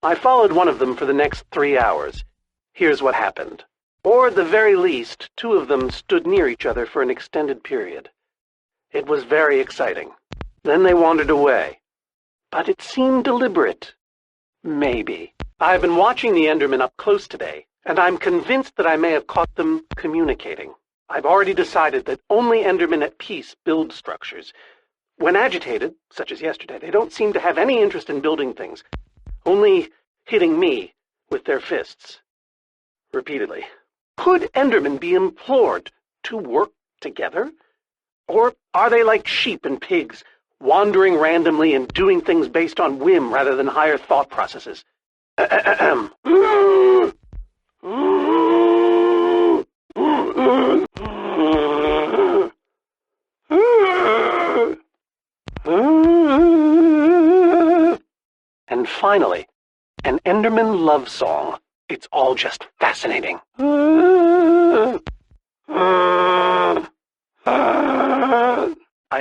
I followed one of them for the next 3 hours. Here's what happened. Or at the very least, two of them stood near each other for an extended period. It was very exciting. Then they wandered away. But it seemed deliberate. Maybe. I've been watching the Endermen up close today, and I'm convinced that I may have caught them communicating. I've already decided that only Endermen at peace build structures. When agitated, such as yesterday, they don't seem to have any interest in building things, only hitting me with their fists. Repeatedly. Could Endermen be implored to work together? Or are they like sheep and pigs, wandering randomly and doing things based on whim rather than higher thought processes? And finally, an Enderman love song. It's all just fascinating. I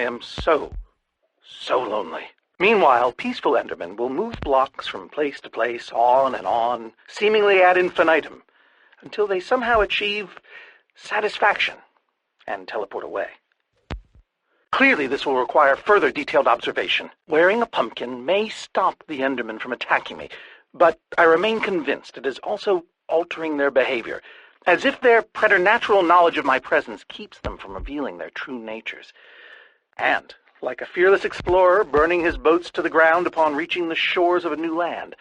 am so lonely. Meanwhile, peaceful Endermen will move blocks from place to place, on and on, seemingly ad infinitum, until they somehow achieve satisfaction and teleport away. Clearly, this will require further detailed observation. Wearing a pumpkin may stop the Endermen from attacking me, but I remain convinced it is also altering their behavior, as if their preternatural knowledge of my presence keeps them from revealing their true natures. And, like a fearless explorer burning his boats to the ground upon reaching the shores of a new land,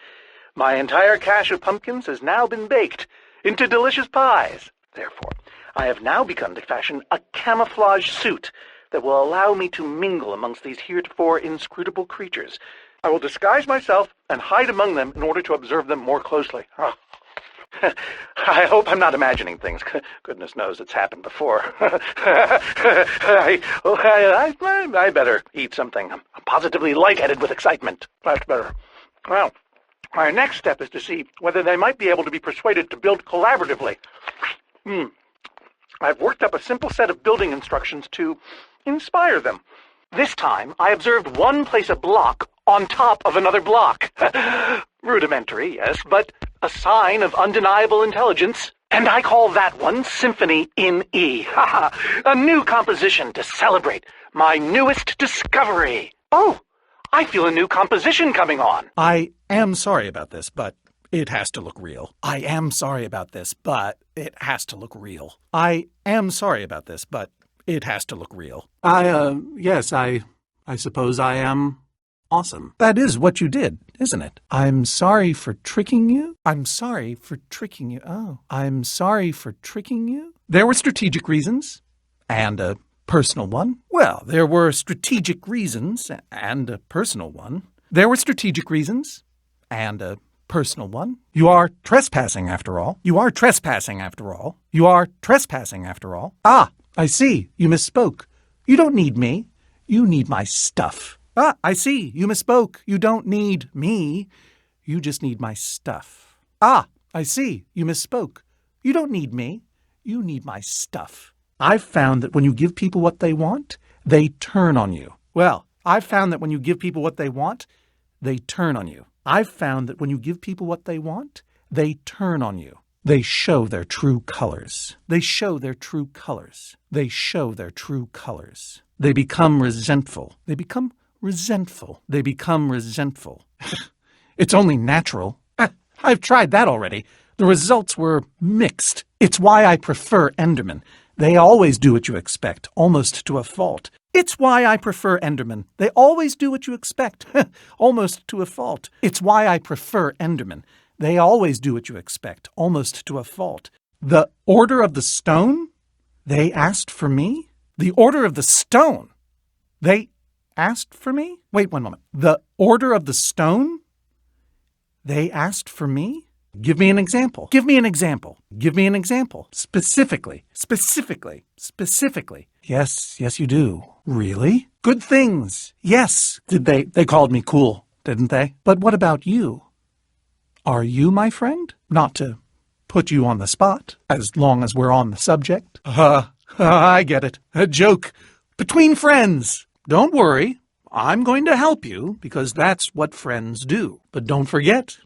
my entire cache of pumpkins has now been baked into delicious pies. Therefore, I have now begun to fashion a camouflage suit that will allow me to mingle amongst these heretofore inscrutable creatures. I will disguise myself and hide among them in order to observe them more closely. I hope I'm not imagining things. Goodness knows it's happened before. I better eat something. I'm positively lightheaded with excitement. That's better. Well, my next step is to see whether they might be able to be persuaded to build collaboratively. I've worked up a simple set of building instructions to inspire them. This time, I observed one place a block on top of another block. Rudimentary, yes, but a sign of undeniable intelligence. And I call that one Symphony in E. A new composition to celebrate my newest discovery. Oh, I feel a new composition coming on. I am sorry about this, but it has to look real. I am sorry about this, but it has to look real. I am sorry about this, but it has to look real. Yes, I suppose I am awesome. That is what you did, isn't it? I'm sorry for tricking you. I'm sorry for tricking you. Oh, I'm sorry for tricking you. There were strategic reasons, and a personal one. Well, there were strategic reasons, and a personal one. There were strategic reasons, and a personal one. You are trespassing, after all. You are trespassing, after all. You are trespassing, after all. Ah, I see. You misspoke. You don't need me. You need my stuff. Ah, I see. You misspoke. You don't need me. You just need my stuff. Ah, I see. You misspoke. You don't need me. You need my stuff. I've found that when you give people what they want, they turn on you. Well, I've found that when you give people what they want, they turn on you. I've found that when you give people what they want, they turn on you. They show their true colors. They show their true colors. They show their true colors. They become resentful. They become resentful. They become resentful. It's only natural. I've tried that already. The results were mixed. It's why I prefer Endermen. They always do what you expect, almost to a fault. It's why I prefer Endermen. They always do what you expect, almost to a fault. It's why I prefer Endermen. They always do what you expect, almost to a fault. The Order of the Stone? They asked for me? The Order of the Stone? They asked for me? Wait 1 moment. The Order of the Stone? They asked for me? Give me an example. Give me an example. Give me an example. Specifically. Specifically. Specifically. Yes, you do. Really? Good things. Yes. They called me cool, didn't they? But what about you? Are you my friend? Not to put you on the spot, as long as we're on the subject. I get it. A joke. Between friends. Don't worry. I'm going to help you, because that's what friends do. But don't forget,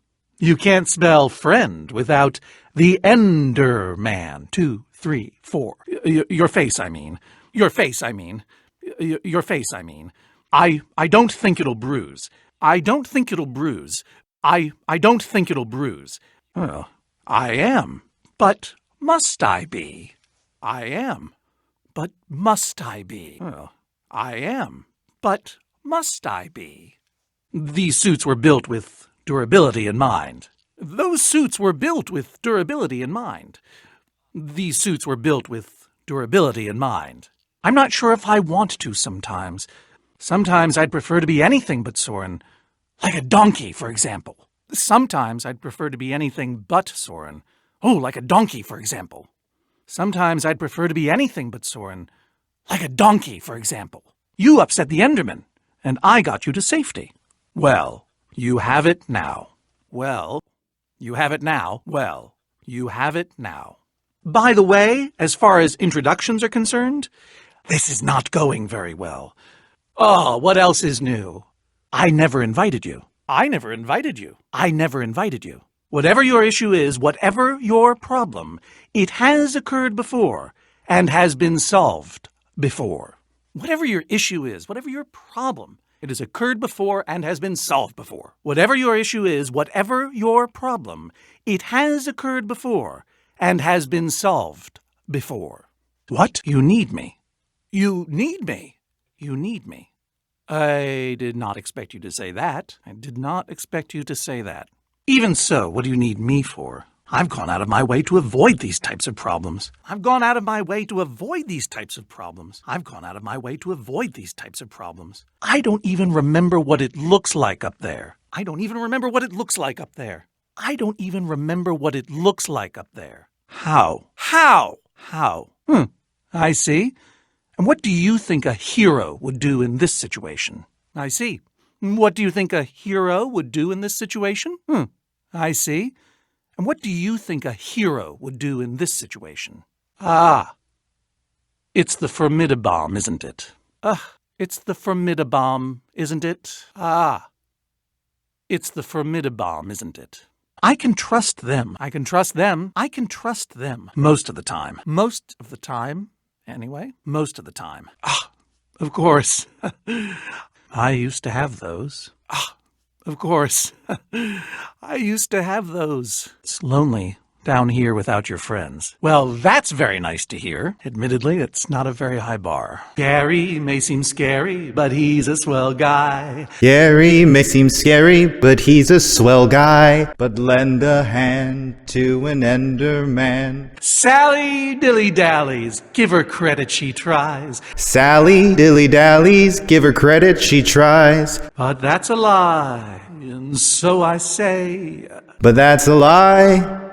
You can't spell friend without the Enderman. 2, 3, 4. Your face, I mean. Your face, I mean. Your face, I mean. I don't think it'll bruise. I don't think it'll bruise. I don't think it'll bruise. Well, I am. But must I be? I am. But must I be? Well, I am. But must I be? These suits were built with durability in mind. Those suits were built with durability in mind. These suits were built with durability in mind. I'm not sure if I want to sometimes. Sometimes I'd prefer to be anything but Soren. Like a donkey, for example. Sometimes I'd prefer to be anything but Soren. Oh, like a donkey, for example. Sometimes I'd prefer to be anything but Soren. Like a donkey, for example. You upset the Enderman, and I got you to safety. Well, you have it now. Well, you have it now. Well, you have it now. By the way, as far as introductions are concerned, this is not going very well. Oh, what else is new? I never invited you. I never invited you. I never invited you. Whatever your issue is, whatever your problem, it has occurred before and has been solved before. Whatever your issue is, whatever your problem, it has occurred before and has been solved before. Whatever your issue is, whatever your problem, it has occurred before and has been solved before. What? You need me. You need me. You need me. I did not expect you to say that. I did not expect you to say that. Even so, what do you need me for? I've gone out of my way to avoid these types of problems. I've gone out of my way to avoid these types of problems. I've gone out of my way to avoid these types of problems. I don't even remember what it looks like up there. I don't even remember what it looks like up there. I don't even remember what it looks like up there. How? How? How? I see. And what do you think a hero would do in this situation? I see. What do you think a hero would do in this situation? I see. And what do you think a hero would do in this situation? Ah. It's the formidabomb, isn't it? It's the formidabomb, isn't it? Ah. It's the formidabomb, isn't it? I can trust them. I can trust them. I can trust them. Most of the time. Most of the time. Anyway, most of the time. Of course. I used to have those. Of course. I used to have those. It's lonely down here without your friends. Well, that's very nice to hear. Admittedly, it's not a very high bar. Gary may seem scary, but he's a swell guy. Gary may seem scary, but he's a swell guy. But lend a hand to an Enderman. Sally dilly-dallies, give her credit, she tries. Sally dilly-dallies, give her credit, she tries. But that's a lie, and so I say. But that's a lie.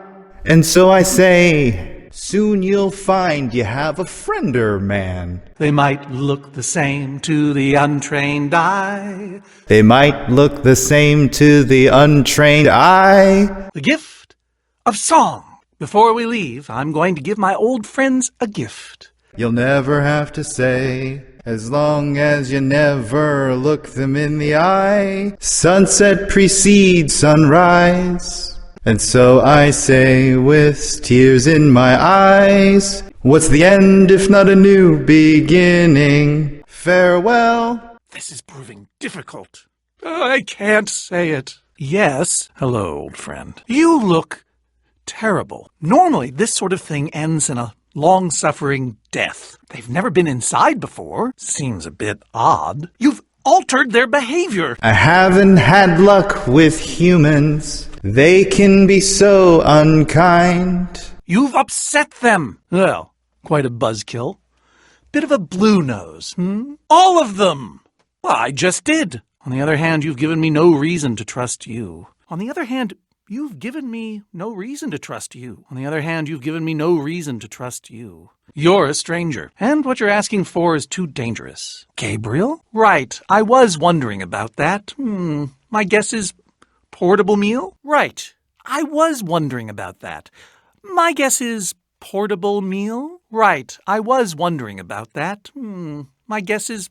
And so I say, soon you'll find you have a friender, man. They might look the same to the untrained eye. They might look the same to the untrained eye. The gift of song. Before we leave, I'm going to give my old friends a gift. You'll never have to say, as long as you never look them in the eye. Sunset precedes sunrise. And so I say with tears in my eyes, what's the end if not a new beginning? Farewell. This is proving difficult. I can't say it. Yes. Hello, old friend. You look terrible. Normally, this sort of thing ends in a long-suffering death. They've never been inside before. Seems a bit odd. You've altered their behavior. I haven't had luck with humans. They can be so unkind. You've upset them. Well, quite a buzzkill. Bit of a blue nose, All of them. Well, I just did. On the other hand, you've given me no reason to trust you. On the other hand, you've given me no reason to trust you. On the other hand, you've given me no reason to trust you. You're a stranger, and what you're asking for is too dangerous. Gabriel? Right, I was wondering about that. My guess is portable meal? Right, I was wondering about that. My guess is portable meal? Right, I was wondering about that. My guess is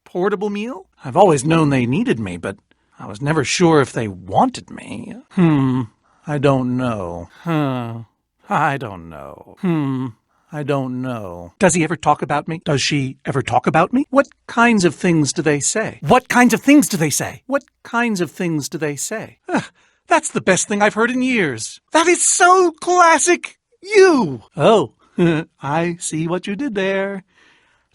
portable meal? I've always known they needed me, but I was never sure if they wanted me. I don't know. I don't know. I don't know. Does he ever talk about me? Does she ever talk about me? What kinds of things do they say? What kinds of things do they say? What kinds of things do they say? That's the best thing I've heard in years. That is so classic you. Oh, I see what you did there.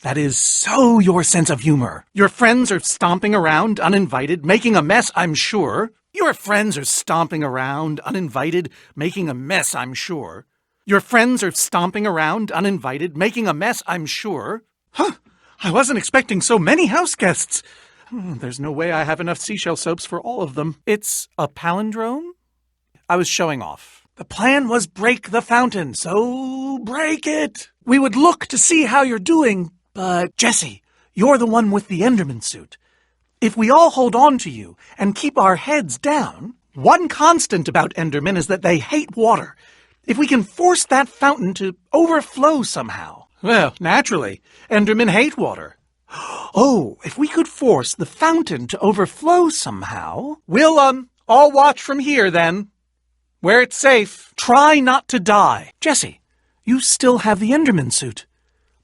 That is so your sense of humor. Your friends are stomping around uninvited, making a mess, I'm sure. Your friends are stomping around uninvited, making a mess, I'm sure. Your friends are stomping around uninvited, making a mess, I'm sure. I wasn't expecting so many house guests. There's no way I have enough seashell soaps for all of them. It's a palindrome? I was showing off. The plan was break the fountain, so break it. We would look to see how you're doing, but Jesse, you're the one with the Enderman suit. If we all hold on to you and keep our heads down, one constant about Endermen is that they hate water. If we can force that fountain to overflow somehow. Well, naturally, Endermen hate water. Oh, if we could force the fountain to overflow somehow. We'll, all watch from here then. Where it's safe. Try not to die. Jesse, you still have the Enderman suit.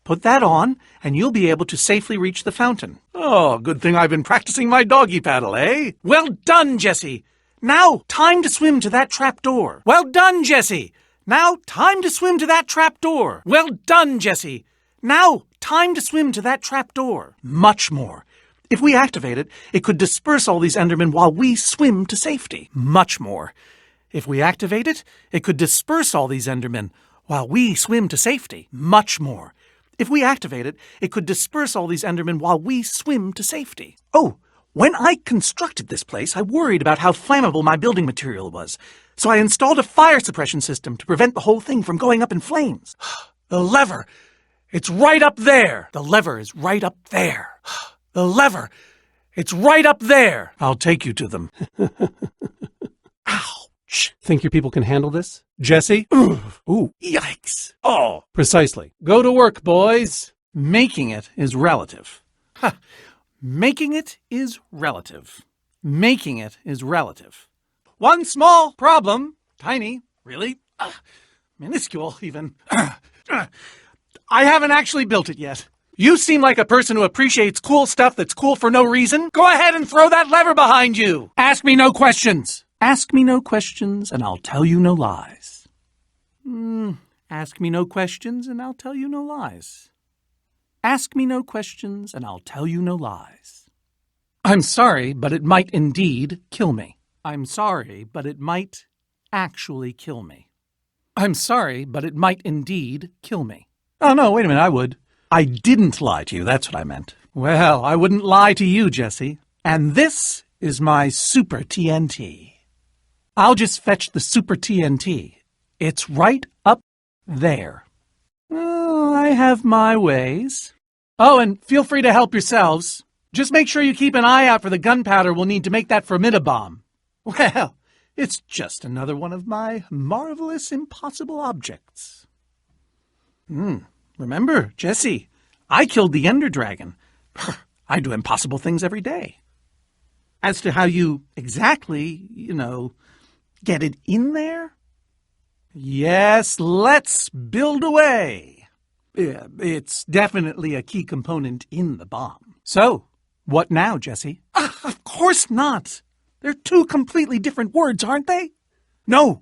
Put that on, and you'll be able to safely reach the fountain. Oh, good thing I've been practicing my doggy paddle, eh? Well done, Jesse. Now, time to swim to that trap door. Well done, Jesse. Now, time to swim to that trap door. Well done, Jesse. Now, time to swim to that trap door. Much more. If we activate it, it could disperse all these Endermen while we swim to safety. Much more. If we activate it, it could disperse all these Endermen while we swim to safety. Much more. If we activate it, it could disperse all these Endermen while we swim to safety. Oh, when I constructed this place, I worried about how flammable my building material was. So I installed a fire suppression system to prevent the whole thing from going up in flames. The lever, it's right up there. The lever is right up there. The lever, it's right up there. I'll take you to them. Ouch. Think your people can handle this? Jesse? Ooh, yikes. Oh, precisely. Go to work, boys. Making it is relative. Making it is relative. Making it is relative. One small problem. Tiny, really. Minuscule, even. I haven't actually built it yet. You seem like a person who appreciates cool stuff that's cool for no reason. Go ahead and throw that lever behind you. Ask me no questions. Ask me no questions, and I'll tell you no lies. Ask me no questions, and I'll tell you no lies. Ask me no questions, and I'll tell you no lies. I'm sorry, but it might indeed kill me. I'm sorry, but it might actually kill me. I'm sorry, but it might indeed kill me. Oh, no, wait a minute, I would. I didn't lie to you, that's what I meant. Well, I wouldn't lie to you, Jesse. And this is my Super TNT. I'll just fetch the Super TNT. It's right up there. Oh, I have my ways. Oh, and feel free to help yourselves. Just make sure you keep an eye out for the gunpowder we'll need to make that formidabomb. Well, it's just another one of my marvelous impossible objects. Remember, Jesse, I killed the Ender Dragon. I do impossible things every day. As to how you exactly, get it in there? Yes, let's build away. It's definitely a key component in the bomb. So, what now, Jesse? Of course not. They're two completely different words, aren't they? No.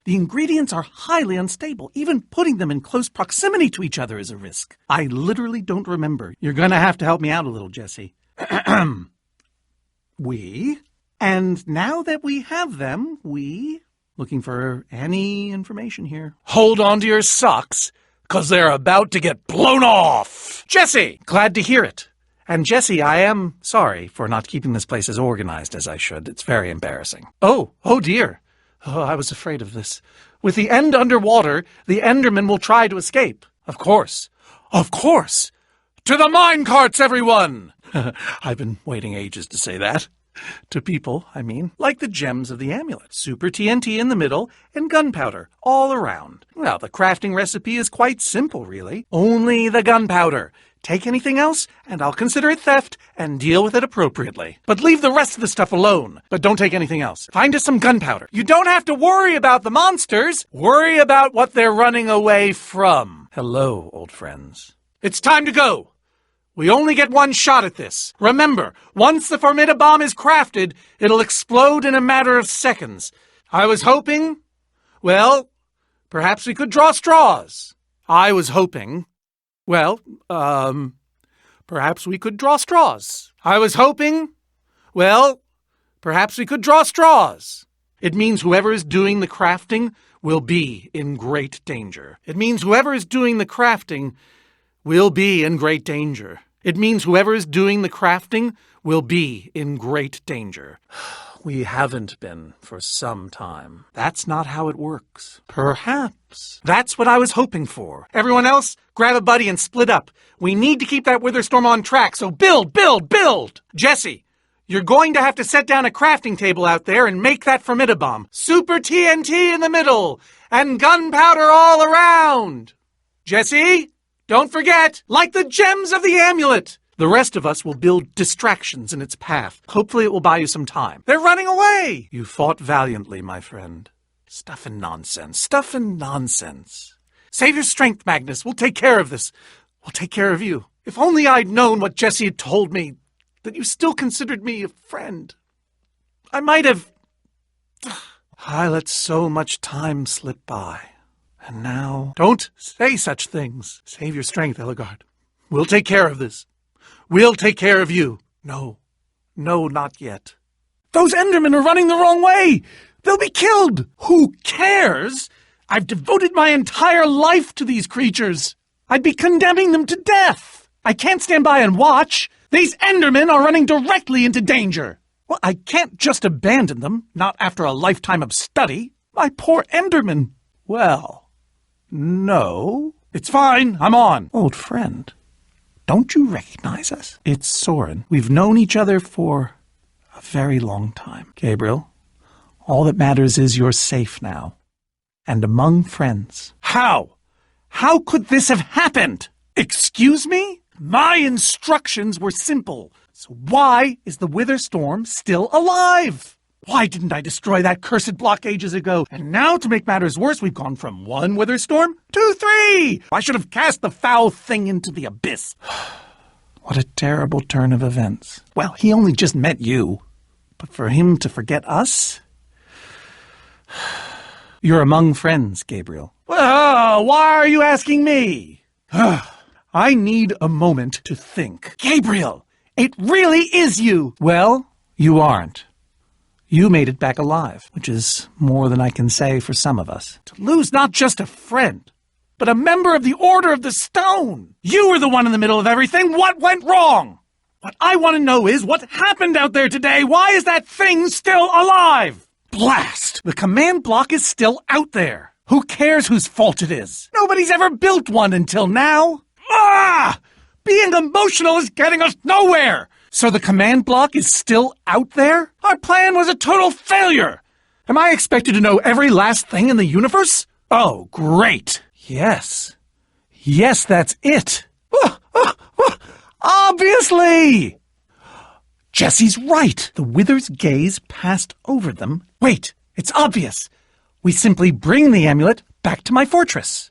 The ingredients are highly unstable. Even putting them in close proximity to each other is a risk. I literally don't remember. You're going to have to help me out a little, Jesse. And now that we have them, looking for any information here. Hold on to your socks, 'cause they're about to get blown off. Jesse! Glad to hear it. And Jesse, I am sorry for not keeping this place as organized as I should. It's very embarrassing. Oh dear. Oh, I was afraid of this. With the end underwater, the Enderman will try to escape. Of course. To the mine carts, everyone! I've been waiting ages to say that. To people, I mean. Like the gems of the amulet. Super TNT in the middle and gunpowder all around. Well, the crafting recipe is quite simple, really. Only the gunpowder. Take anything else, and I'll consider it theft and deal with it appropriately. But leave the rest of the stuff alone. But don't take anything else. Find us some gunpowder. You don't have to worry about the monsters. Worry about what they're running away from. Hello, old friends. It's time to go. We only get one shot at this. Remember, once the formidabomb is crafted, it'll explode in a matter of seconds. I was hoping... Well, perhaps we could draw straws. I was hoping... Well, perhaps we could draw straws. I was hoping... Well, perhaps we could draw straws. It means whoever is doing the crafting will be in great danger. It means whoever is doing the crafting will be in great danger. It means whoever is doing the crafting will be in great danger. We haven't been for some time. That's not how it works. Perhaps. That's what I was hoping for. Everyone else, grab a buddy and split up. We need to keep that Witherstorm on track, so build, build, build! Jesse, you're going to have to set down a crafting table out there and make that formidabomb. Super TNT in the middle, and gunpowder all around. Jesse, don't forget, like the gems of the amulet. The rest of us will build distractions in its path. Hopefully it will buy you some time. They're running away! You fought valiantly, my friend. Stuff and nonsense. Stuff and nonsense. Save your strength, Magnus. We'll take care of this. We'll take care of you. If only I'd known what Jesse had told me, that you still considered me a friend. I might have... I let so much time slip by. And now... Don't say such things. Save your strength, Ellegaard. We'll take care of this. We'll take care of you. No, not yet. Those Endermen are running the wrong way. They'll be killed. Who cares? I've devoted my entire life to these creatures. I'd be condemning them to death. I can't stand by and watch. These Endermen are running directly into danger. Well, I can't just abandon them, not after a lifetime of study. My poor Endermen. Well, no. It's fine. I'm on. Old friend. Don't you recognize us? It's Soren. We've known each other for a very long time. Gabriel, all that matters is you're safe now. And among friends. How? How could this have happened? Excuse me? My instructions were simple. So why is the Witherstorm still alive? Why didn't I destroy that cursed block ages ago? And now, to make matters worse, we've gone from 1 Witherstorm to 3! I should have cast the foul thing into the abyss. What a terrible turn of events. Well, he only just met you. But for him to forget us? You're among friends, Gabriel. Well, why are you asking me? I need a moment to think. Gabriel, it really is you! Well, you aren't. You made it back alive, which is more than I can say for some of us. To lose not just a friend, but a member of the Order of the Stone. You were the one in the middle of everything. What went wrong? What I want to know is what happened out there today. Why is that thing still alive? Blast! The command block is still out there. Who cares whose fault it is? Nobody's ever built one until now. Being emotional is getting us nowhere. So the command block is still out there? Our plan was a total failure! Am I expected to know every last thing in the universe? Oh, great! Yes. Yes, that's it! Obviously! Jesse's right! The Wither's gaze passed over them. Wait, it's obvious! We simply bring the amulet back to my fortress.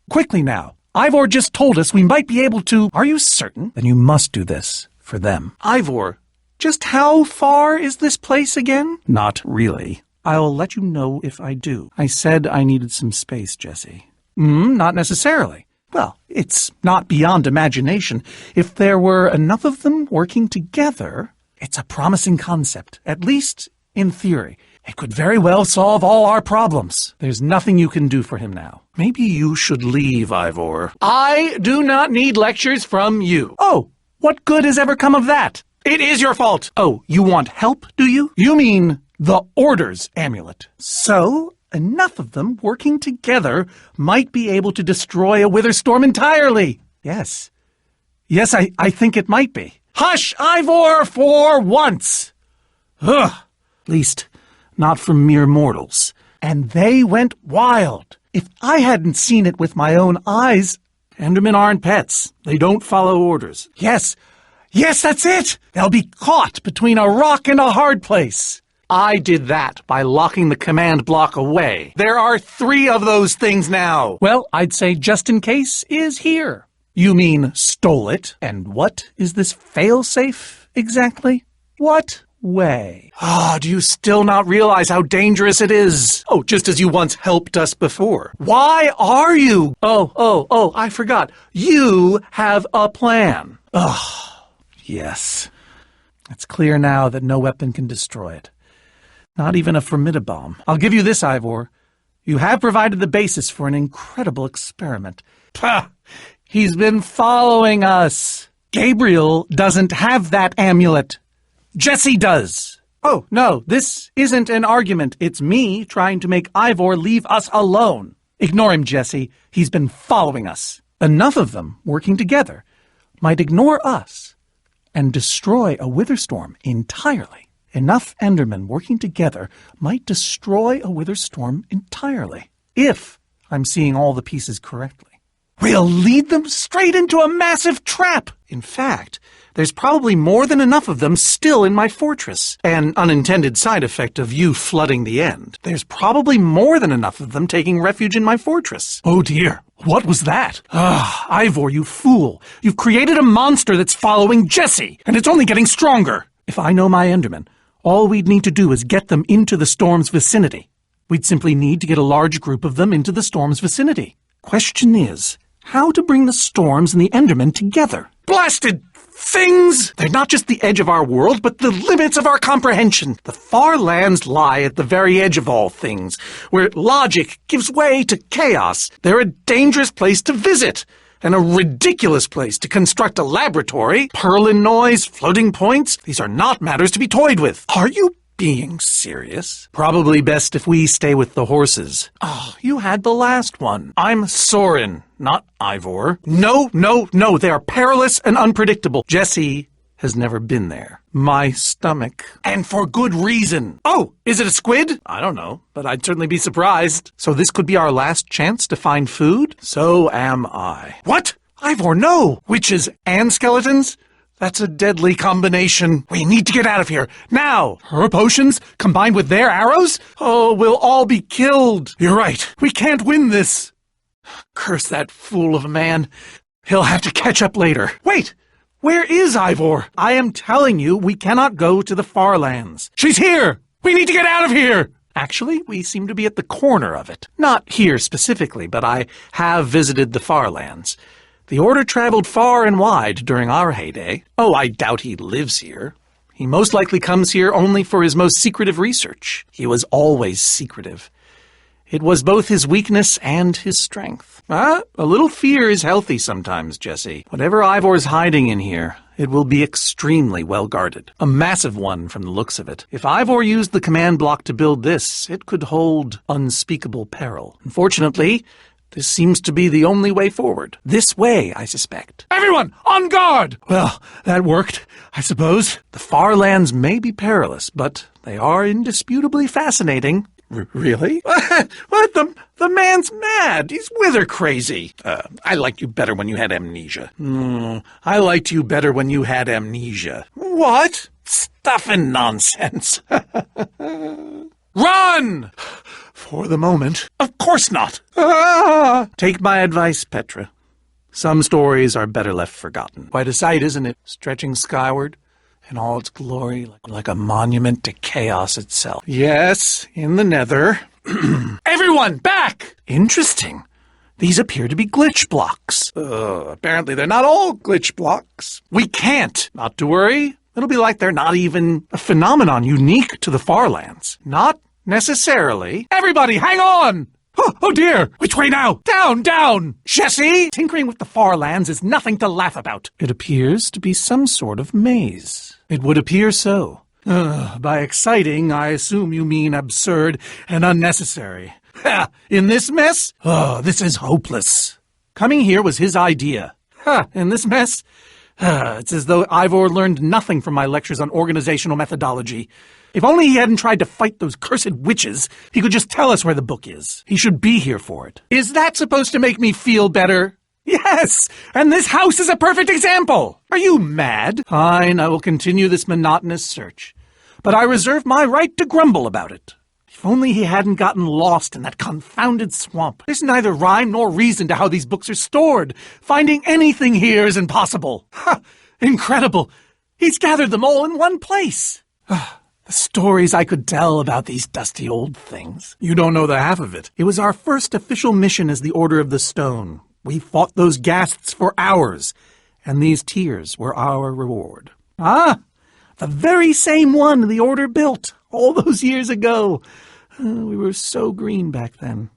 Quickly now. Ivor just told us we might be able to... Are you certain? Then you must do this. For them. Ivor, just how far is this place again? Not really. I'll let you know if I do. I said I needed some space, Jesse. Not necessarily. Well, it's not beyond imagination. If there were enough of them working together, it's a promising concept, at least in theory. It could very well solve all our problems. There's nothing you can do for him now. Maybe you should leave, Ivor. I do not need lectures from you. Oh! What good has ever come of that? It is your fault. Oh, you want help, do you? You mean the Order's amulet. So, enough of them working together might be able to destroy a Witherstorm entirely. Yes. Yes, I think it might be. Hush, Ivor, for once! Ugh. At least, not from mere mortals. And they went wild. If I hadn't seen it with my own eyes... Endermen aren't pets. They don't follow orders. Yes, that's it! They'll be caught between a rock and a hard place. I did that by locking the command block away. There are 3 of those things now. Well, I'd say just in case is here. You mean stole it? And what is this fail-safe exactly? What way? Do you still not realize how dangerous it is? Oh, just as you once helped us before. Why are you? Oh, I forgot. You have a plan. Yes. It's clear now that no weapon can destroy it. Not even a formidabomb. I'll give you this, Ivor. You have provided the basis for an incredible experiment. Pah! He's been following us. Gabriel doesn't have that amulet. Jesse does. Oh, no, this isn't an argument. It's me trying to make Ivor leave us alone. Ignore him, Jesse. He's been following us. Enough of them working together might ignore us and destroy a Witherstorm entirely. Enough Endermen working together might destroy a Witherstorm entirely. If I'm seeing all the pieces correctly. We'll lead them straight into a massive trap. In fact, there's probably more than enough of them still in my fortress. An unintended side effect of you flooding the end. There's probably more than enough of them taking refuge in my fortress. Oh dear, what was that? Ivor, you fool. You've created a monster that's following Jesse, and it's only getting stronger. If I know my Endermen, all we'd need to do is get them into the storm's vicinity. We'd simply need to get a large group of them into the storm's vicinity. Question is, how to bring the storms and the Endermen together? Blasted things! They're not just the edge of our world, but the limits of our comprehension. The far lands lie at the very edge of all things, where logic gives way to chaos. They're a dangerous place to visit, and a ridiculous place to construct a laboratory. Purlin noise, floating points, these are not matters to be toyed with. Are you being serious? Probably best if we stay with the horses. Oh, you had the last one. I'm Soren, not Ivor. No, they are perilous and unpredictable. Jesse has never been there. My stomach. And for good reason. Oh, is it a squid? I don't know, but I'd certainly be surprised. So this could be our last chance to find food? So am I. What? Ivor, no! Witches and skeletons? That's a deadly combination. We need to get out of here, now! Her potions, combined with their arrows? Oh, we'll all be killed. You're right. We can't win this. Curse that fool of a man. He'll have to catch up later. Wait! Where is Ivor? I am telling you, we cannot go to the far lands. She's here! We need to get out of here! Actually, we seem to be at the corner of it. Not here specifically, but I have visited the far lands. The Order traveled far and wide during our heyday. Oh, I doubt he lives here. He most likely comes here only for his most secretive research. He was always secretive. It was both his weakness and his strength. A little fear is healthy sometimes, Jesse. Whatever Ivor's hiding in here, it will be extremely well guarded. A massive one from the looks of it. If Ivor used the command block to build this, it could hold unspeakable peril. Unfortunately, this seems to be the only way forward. This way, I suspect. Everyone, on guard! Well, that worked, I suppose. The far lands may be perilous, but they are indisputably fascinating. Really? What? The man's mad. He's wither crazy. I liked you better when you had amnesia. I liked you better when you had amnesia. What? Stuff and nonsense. Run! For the moment. Of course not. Take my advice, Petra. Some stories are better left forgotten. Quite a sight, isn't it? Stretching skyward in all its glory, like a monument to chaos itself. Yes, in the nether. Everyone, back! Interesting. These appear to be glitch blocks. Apparently they're not all glitch blocks. We can't. Not to worry. It'll be like they're not even a phenomenon unique to the far lands. Not necessarily. Everybody, hang on! Oh dear! Which way now? Down! Jesse! Tinkering with the far lands is nothing to laugh about. It appears to be some sort of maze. It would appear so. By exciting, I assume you mean absurd and unnecessary. In this mess? This is hopeless. Coming here was his idea. In this mess? It's as though Ivor learned nothing from my lectures on organizational methodology. If only he hadn't tried to fight those cursed witches, he could just tell us where the book is. He should be here for it. Is that supposed to make me feel better? Yes, and this house is a perfect example. Are you mad? Fine, I will continue this monotonous search. But I reserve my right to grumble about it. If only he hadn't gotten lost in that confounded swamp. There's neither rhyme nor reason to how these books are stored. Finding anything here is impossible. Ha! Incredible. He's gathered them all in one place. The stories I could tell about these dusty old things. You don't know the half of it. It was our first official mission as the Order of the Stone. We fought those ghasts for hours, and these tears were our reward. Ah, the very same one the Order built all those years ago. We were so green back then.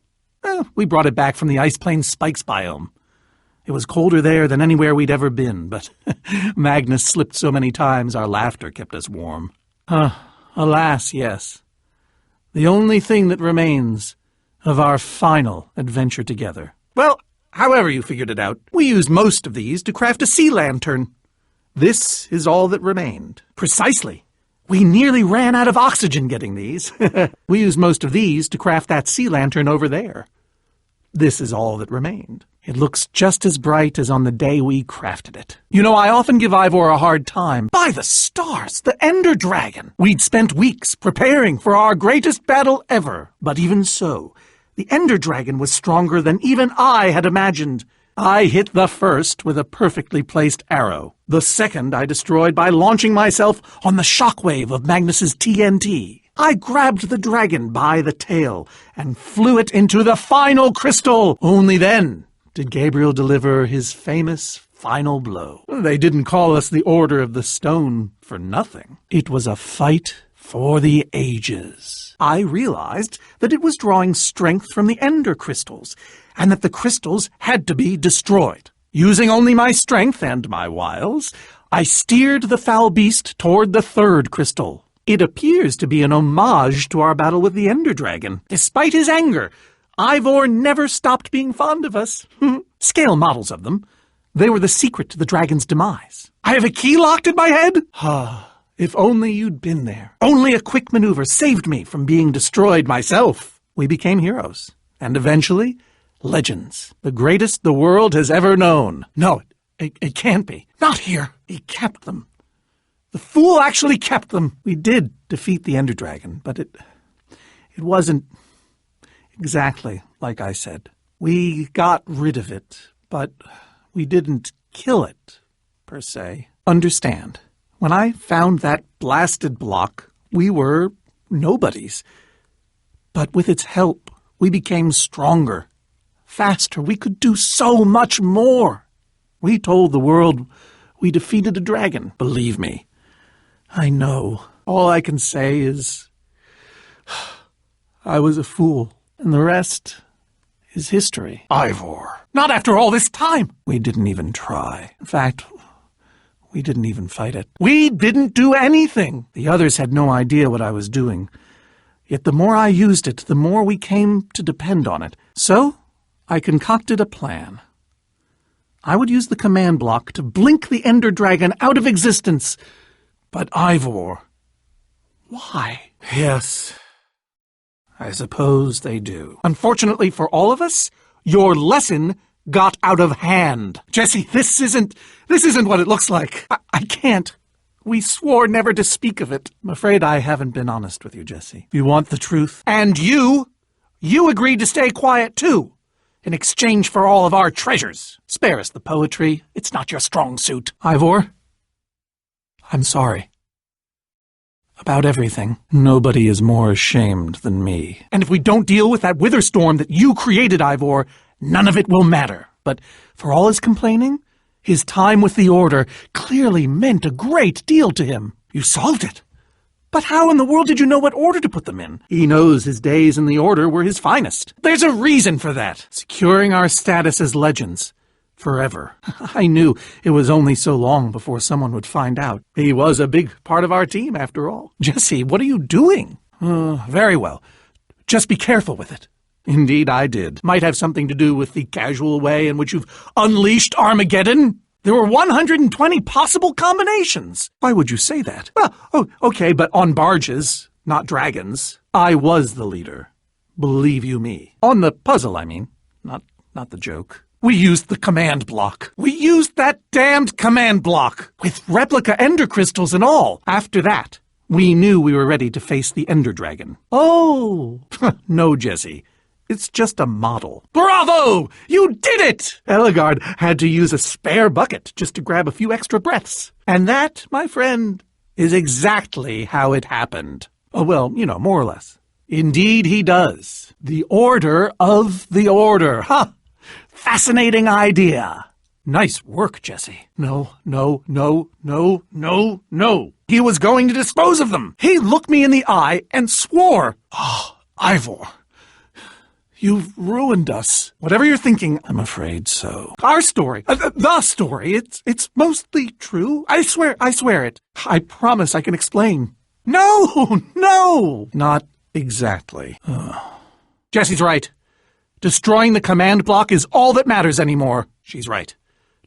We brought it back from the Ice Plains Spikes biome. It was colder there than anywhere we'd ever been, but Magnus slipped so many times our laughter kept us warm. Alas, yes. The only thing that remains of our final adventure together. Well, however you figured it out, we used most of these to craft a sea lantern. This is all that remained. Precisely. We nearly ran out of oxygen getting these. We used most of these to craft that sea lantern over there. This is all that remained. It looks just as bright as on the day we crafted it. You know, I often give Ivor a hard time. By the stars, the Ender Dragon! We'd spent weeks preparing for our greatest battle ever. But even so, the Ender Dragon was stronger than even I had imagined. I hit the first with a perfectly placed arrow. The second I destroyed by launching myself on the shockwave of Magnus's TNT. I grabbed the dragon by the tail and flew it into the final crystal. Only then did Gabriel deliver his famous final blow. They didn't call us the Order of the Stone for nothing. It was a fight for the ages. I realized that it was drawing strength from the Ender crystals, and that the crystals had to be destroyed. Using only my strength and my wiles, I steered the foul beast toward the third crystal. It appears to be an homage to our battle with the Ender Dragon. Despite his anger, Ivor never stopped being fond of us. Scale models of them. They were the secret to the dragon's demise. I have a key locked in my head? If only you'd been there. Only a quick maneuver saved me from being destroyed myself. We became heroes. And eventually, legends. The greatest the world has ever known. No, it can't be. Not here. He kept them. The fool actually kept them. We did defeat the Ender Dragon, but it wasn't exactly like I said. We got rid of it, but we didn't kill it, per se. Understand, when I found that blasted block, we were nobodies. But with its help, we became stronger, faster. We could do so much more. We told the world we defeated a dragon. Believe me, I know. All I can say is I was a fool, and the rest is history. Ivor, not after all this time. We didn't even try. In fact, we didn't even fight it. We didn't do anything. The others had no idea what I was doing. Yet the more I used it, the more we came to depend on it. So I concocted a plan. I would use the command block to blink the Ender Dragon out of existence. But Ivor, why? Yes, I suppose they do. Unfortunately for all of us, your lesson got out of hand. Jesse, this isn't what it looks like. I can't. We swore never to speak of it. I'm afraid I haven't been honest with you, Jesse. You want the truth? And you agreed to stay quiet too, in exchange for all of our treasures. Spare us the poetry. It's not your strong suit. Ivor, I'm sorry. About everything. Nobody is more ashamed than me. And if we don't deal with that wither storm that you created, Ivor, none of it will matter. But for all his complaining, his time with the Order clearly meant a great deal to him. You solved it. But how in the world did you know what order to put them in? He knows his days in the Order were his finest. There's a reason for that. Securing our status as legends. Forever. I knew it was only so long before someone would find out. He was a big part of our team, after all. Jesse, what are you doing? Very well. Just be careful with it. Indeed, I did. Might have something to do with the casual way in which you've unleashed Armageddon. There were 120 possible combinations. Why would you say that? Well, okay, but on barges, not dragons. I was the leader. Believe you me. On the puzzle, I mean. Not the joke. We used the command block. We used that damned command block, with replica ender crystals and all. After that, we knew we were ready to face the Ender Dragon. Oh, no, Jesse. It's just a model. Bravo! You did it! Ellegaard had to use a spare bucket just to grab a few extra breaths. And that, my friend, is exactly how it happened. Oh, well, more or less. Indeed he does. The Order of the Order. Ha! Fascinating idea. Nice work, Jesse. No. He was going to dispose of them. He looked me in the eye and swore. Oh, Ivor, you've ruined us. Whatever you're thinking, I'm afraid so. Our story, the story, it's mostly true. I swear it. I promise I can explain. No, not exactly. Jesse's right. Destroying the command block is all that matters anymore. She's right.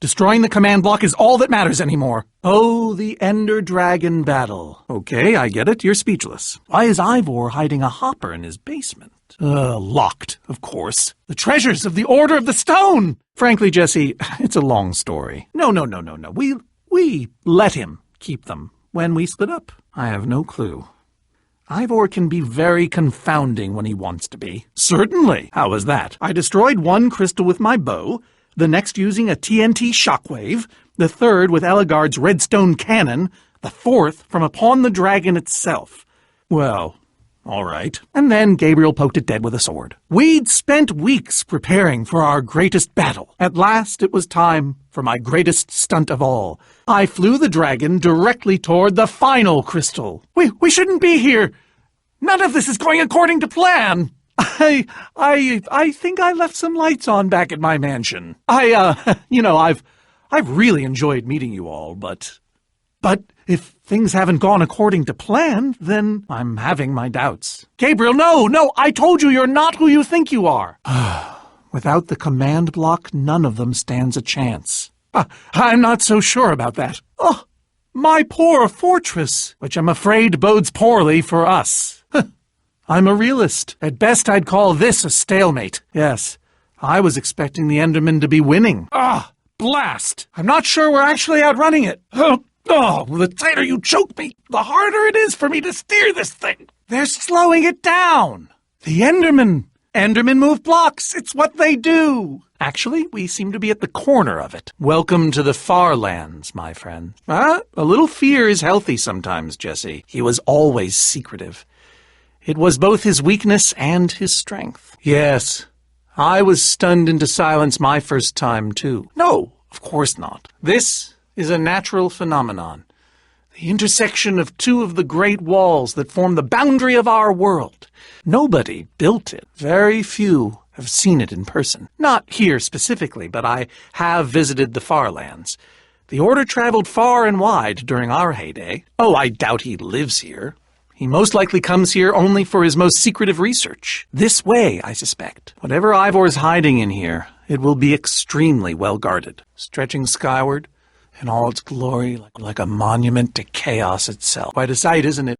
Destroying the command block is all that matters anymore. Oh, the Ender Dragon battle. Okay, I get it. You're speechless. Why is Ivor hiding a hopper in his basement? Locked, of course. The treasures of the Order of the Stone! Frankly, Jesse, it's a long story. No. We let him keep them when we split up. I have no clue. Ivor can be very confounding when he wants to be. Certainly. How was that? I destroyed one crystal with my bow, the next using a TNT shockwave, the third with Ellegaard's redstone cannon, the fourth from upon the dragon itself. Well, all right. And then Gabriel poked it dead with a sword. We'd spent weeks preparing for our greatest battle. At last it was time for my greatest stunt of all. I flew the dragon directly toward the final crystal. We shouldn't be here. None of this is going according to plan. I think I left some lights on back at my mansion. I've really enjoyed meeting you all, but if things haven't gone according to plan, then I'm having my doubts. Gabriel, no, I told you you're not who you think you are. Without the command block, none of them stands a chance. I'm not so sure about that. Oh, my poor fortress, which I'm afraid bodes poorly for us. I'm a realist. At best, I'd call this a stalemate. Yes, I was expecting the Endermen to be winning. Blast! I'm not sure we're actually outrunning it. The tighter you choke me, the harder it is for me to steer this thing. They're slowing it down. The Endermen move blocks. It's what they do. Actually, we seem to be at the corner of it. Welcome to the far lands, my friend. A little fear is healthy sometimes, Jesse. He was always secretive. It was both his weakness and his strength. Yes, I was stunned into silence my first time, too. No, of course not. This is a natural phenomenon. The intersection of two of the great walls that form the boundary of our world. Nobody built it. Very few have seen it in person. Not here specifically, but I have visited the far lands. The Order traveled far and wide during our heyday. Oh, I doubt he lives here. He most likely comes here only for his most secretive research. This way, I suspect. Whatever Ivor's hiding in here, it will be extremely well guarded, stretching skyward in all its glory like a monument to chaos itself. Quite a sight, isn't it?